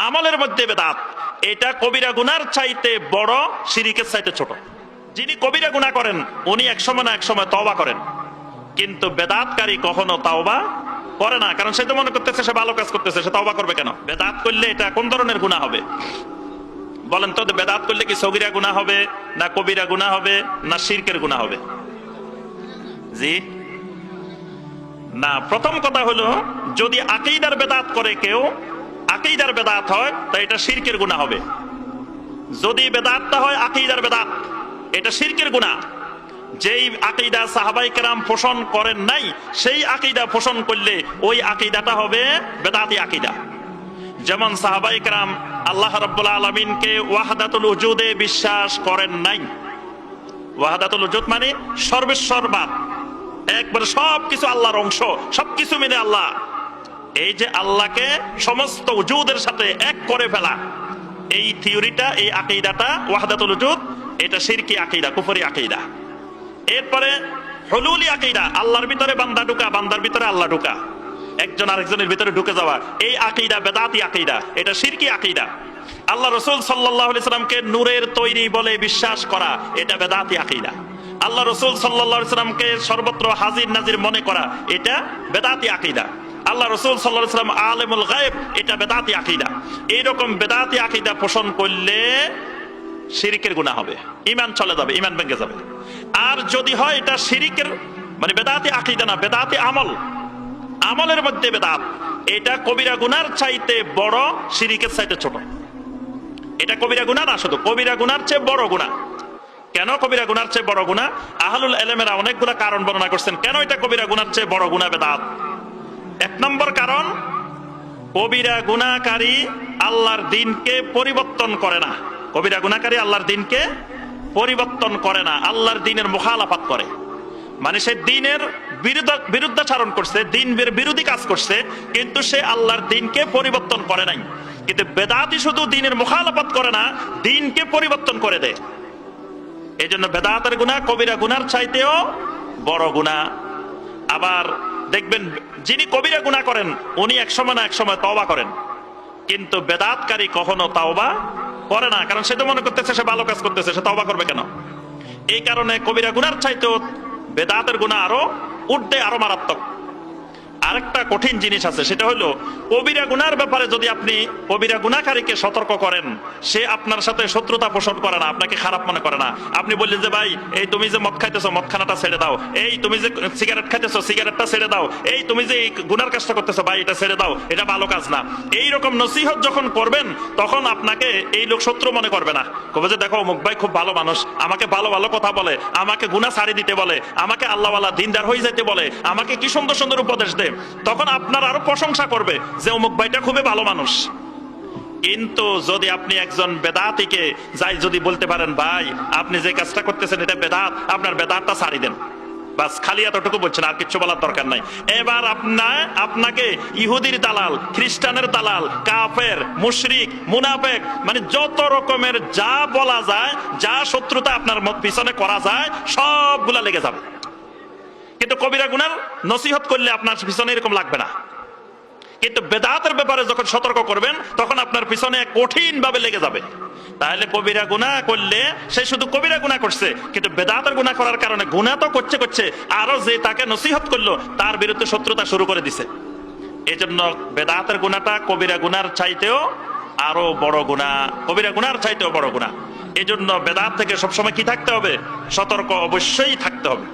আমলের মধ্যে বেদাত, এটা কবিরা গুনার চাইতে বড়, শিরিকের চাইতে ছোট। যিনি কবিরা গুনাহ করেন উনি একসময় না একসময় তওবা করেন, কিন্তু বেদাতকারী কখনো তওবা করে না, কারণ সে তো মনে করতেছে সে ভালো কাজ করতেছে, সে তওবা করবে কেন? বেদাত করলে এটা কোন ধরনের গুনাহ হবে বলেন তো? বেদাত করলে কি সগীরা গুনাহ হবে, না কবিরা গুনাহ হবে, না শিরকের গুনাহ হবে? জি না। প্রথম কথা হলো, যদি আকীদার বেদাত করে কেউ, আকীদার বেদাত হয় তাই এটা শিরকের গুনাহ হবে। যদি বেদাতটা হয় আকীদার বেদাত, এটা শিরকের গুনাহ। যেই আকীদা সাহাবায়ে কেরাম পোষণ করেন নাই, সেই আকীদা পোষণ করলে ওই আকীদাটা হবে বেদাতি আকীদা। যেমন সাহাবায়ে কেরাম আল্লাহ রাব্বুল আলামিনকে ওয়াহদাতুল উজুদে বিশ্বাস করেন নাই। ওয়াহদাতুল উজুদ মানে সর্বেশ্বরবাদ, একবার সবকিছু আল্লাহর অংশ, সবকিছু মিলে আল্লাহ। এই যে আল্লাহকে সমস্ত উজুদের সাথে এক করে ফেলা, এই থিওরিটা, এই আকীদাটা ওয়াহদাতুল উজুদ, এটা শিরকি আকীদা, কুফরি আকীদা। এরপরে হুলুলি আকীদা, আল্লাহর ভিতরে বান্দা ঢুকা, বান্দার ভিতরে আল্লাহ ঢুকা, একজন আরেকজনের ভিতরে ঢুকে যাওয়া, এই আকীদা বেদাতি আকীদা, এটা শিরকি আকীদা। আল্লাহ রাসূল সাল্লাল্লাহু আলাইহি সাল্লামকে নূরের তৈরি বলে বিশ্বাস করা, এটা বেদাতি আকীদা। আল্লাহ রাসূল সাল্লাল্লাহু আলাইহি সাল্লামকে সর্বত্র হাজির নাজির মনে করা, এটা বেদাতি আকীদা। আল্লাহ রাসূল সাল্লাল্লাহু আলাইহি সাল্লাম আলিমুল গায়ব, এটা বেদাতি আকীদা। এইরকম বেদাতি আকীদা পোষণ করলে শিরকের গুনাহ হবে, ঈমান চলে যাবে, ঈমান ভেঙে যাবে। আর যদি হয় এটা শিরকের মানে বেদাতি আকীদা না, বেদাতি আমল, আমলের মধ্যে বেদাত, এটা কবিরা গুনার চাইতে বড়, শিরকের চাইতে ছোট। এটা কবিরা গুনাহ না, শুধু কবিরা গুনার চেয়ে বড় গুনাহ। কেন কবিরা গুনার চেয়ে বড় গুনাহ? আহলুল ইলমেরা অনেকগুলো কারণ বর্ণনা করছেন কেন এটা কবিরা গুনার চেয়ে বড় গুনাহ, বেদাত। এক নম্বর কারণ, কবিরা গুনাহকারী আল্লাহর দ্বীনকে পরিবর্তন করে না। কবিরা গুনাহকারী আল্লাহর দ্বীনকে পরিবর্তন করে না, আল্লাহর দ্বীনের মুখালাফাত করে। মানে সে দ্বীনের বিরুদ্ধাচরণ করছে, দ্বীনের বিরোধী কাজ করছে, কিন্তু সে আল্লাহর দ্বীনকে পরিবর্তন করে নাই। কিন্তু বেদাতি শুধু দ্বীনের মুখালাফাত করে না, দ্বীনকে পরিবর্তন করে দেয়। এই জন্য বেদাতের গুনাহ কবিরা গুনার চাইতেও বড় গুনাহ। আবার দেখবেন, যিনি কবিরা গুনাহ করেন উনি একসময় না একসময় তওবা করেন, কিন্তু বেদাতকারী কখনো তওবা করে না, কারণ সে তো মনে করতেছে সে ভালো কাজ করতেছে, সে তওবা করবে কেন? এই কারণে কবিরা গুনার চাইতেও বেদাতের গুনাহ আরো ঊর্ধ্বে, আরো মারাত্মক। আরেকটা কঠিন জিনিস আছে, সেটা হলো কবিরা গুনার ব্যাপারে যদি আপনি কবিরা গুনাহকারীকে সতর্ক করেন, সে আপনার সাথে শত্রুতা পোষণ করে না, আপনাকে খারাপ মনে করে না। আপনি বললেন যে ভাই, এই তুমি যে মদ খাইতেছো, মদ খানাটা ছেড়ে দাও। এই তুমি যে সিগারেট খাইতেছো, সিগারেটটা ছেড়ে দাও। এই তুমি যে এই গুনার কাজটা করতেছো, ভাই এটা ছেড়ে দাও, এটা ভালো কাজ না। এই রকম নসিহত যখন করবেন, তখন আপনাকে এই লোক শত্রু মনে করবে না। কবে যে দেখো অমুক ভাই খুব ভালো মানুষ, আমাকে ভালো ভালো কথা বলে, আমাকে গুনাহ ছাড়ি দিতে বলে, আমাকে আল্লাহওয়ালা দিনদার হয়ে যেতে বলে, আমাকে কি সুন্দর সুন্দর উপদেশ দেয়, তখন আপনার আরো প্রশংসা করবে যে অমুক ভাইটা খুবই ভালো মানুষ। কিন্তু যদি আপনি একজন বেদাতিকে যাই যদি বলতে পারেন, ভাই আপনি যে কাজটা করতেছেন এটা বেদাত, আপনার বেদাতটা ছাড়ি দেন, বাস খালি এতটুকু বলছেন, আর কিছু বলার দরকার নাই। এবার আপনাকে ইহুদির দালাল, খ্রিস্টানের দালাল, কাফের, মুশরিক, মুনাফিক, মানে যত রকমের যা বলা যায়, যা শত্রুতা আপনার পিছনে করা যায়, সবগুলা লেগে যাবে। কিন্তু কবিরা গুনার নসিহত করলে আপনার পিছনে এরকম লাগবে না। কিন্তু বেদাতের ব্যাপারে যখন সতর্ক করবেন, তখন আপনার পিছনে কঠিন ভাবে লেগে যাবে। তাহলে কবিরা গুনাহ করলে সে শুধু কবিরা গুনাহ করছে, কিন্তু বেদাতের গুনাহ করার কারণে গুনাহ তো করছে, আরো যে তাকে নসিহত করলো তার বিরুদ্ধে শত্রুতা শুরু করে দিছে। এই জন্য বেদাতের গুনাহটা কবিরা গুনার চাইতেও আরো বড় গুনাহ, কবিরা গুনার চাইতেও বড় গুনাহ। এই জন্য বেদাত থেকে সবসময় কি থাকতে হবে? সতর্ক অবশ্যই থাকতে হবে।